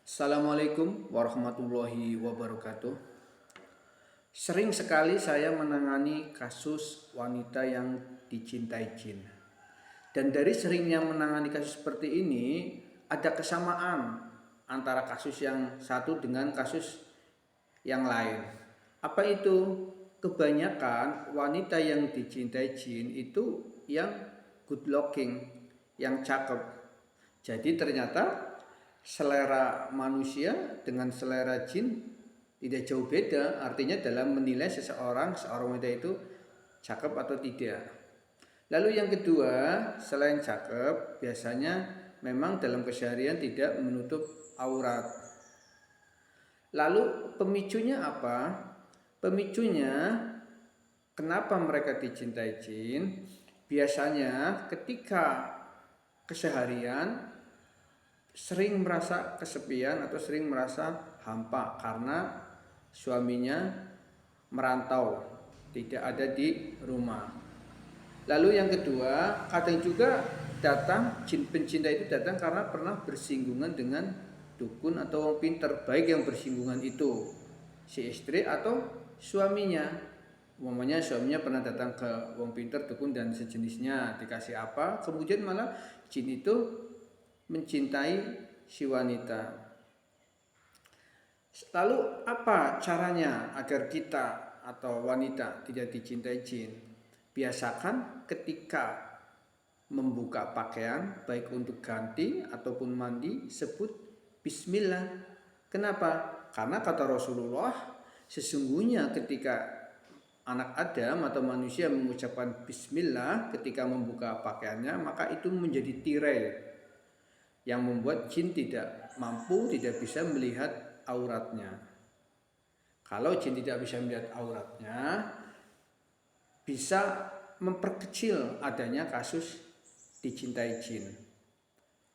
Assalamualaikum warahmatullahi wabarakatuh. Sering sekali saya menangani kasus wanita yang dicintai jin. Dan dari seringnya menangani kasus seperti ini, ada kesamaan antara kasus yang satu dengan kasus yang lain. Apa itu? Kebanyakan wanita yang dicintai jin itu yang good looking, yang cakep. Jadi ternyata selera manusia dengan selera jin tidak jauh beda, artinya dalam menilai seorang wanita itu cakep atau tidak. Lalu yang kedua, selain cakep, biasanya memang dalam keseharian tidak menutup aurat. Lalu pemicunya apa? Pemicunya kenapa mereka dicintai jin? Biasanya ketika keseharian sering merasa kesepian atau sering merasa hampa karena suaminya merantau, tidak ada di rumah. Lalu yang kedua, kadang juga datang jin pencinta itu datang karena pernah bersinggungan dengan dukun atau orang pinter, baik yang bersinggungan itu si istri atau suaminya. Umpamanya suaminya pernah datang ke wong pinter, dukun dan sejenisnya, dikasih apa, kemudian malah jin itu mencintai si wanita. Lalu apa caranya agar kita atau wanita tidak dicintai jin? Biasakan ketika membuka pakaian, baik untuk ganti ataupun mandi, sebut bismillah. Kenapa? Karena kata Rasulullah, sesungguhnya ketika anak Adam atau manusia mengucapkan bismillah ketika membuka pakaiannya, maka itu menjadi tirai yang membuat jin tidak mampu, tidak bisa melihat auratnya. Kalau jin tidak bisa melihat auratnya, bisa memperkecil adanya kasus dicintai jin.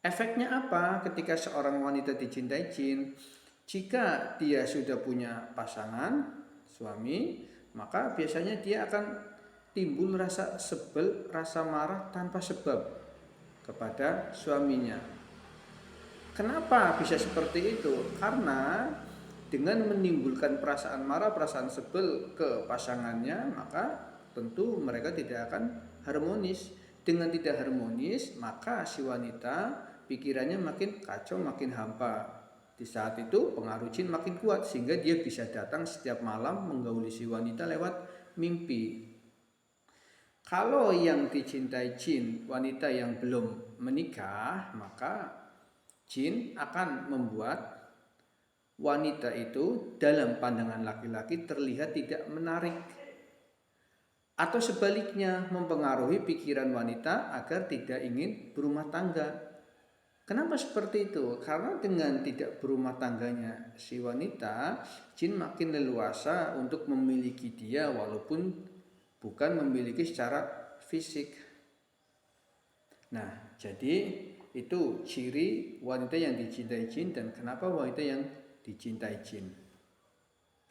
Efeknya apa ketika seorang wanita dicintai jin? Jika dia sudah punya pasangan, suami, maka biasanya dia akan timbul rasa sebel, rasa marah tanpa sebab kepada suaminya. Kenapa bisa seperti itu? Karena dengan menimbulkan perasaan marah, perasaan sebel ke pasangannya, maka tentu mereka tidak akan harmonis. Dengan tidak harmonis, maka si wanita pikirannya makin kacau, makin hampa. Di saat itu pengaruh jin makin kuat sehingga dia bisa datang setiap malam menggauli si wanita lewat mimpi. Kalau yang dicintai jin wanita yang belum menikah, maka jin akan membuat wanita itu dalam pandangan laki-laki terlihat tidak menarik, atau sebaliknya mempengaruhi pikiran wanita agar tidak ingin berumah tangga. Kenapa seperti itu? Karena dengan tidak berumah tangganya si wanita, jin makin leluasa untuk memiliki dia walaupun bukan memiliki secara fisik. Nah, jadi itu ciri wanita yang dicintai jin dan kenapa wanita yang dicintai jin.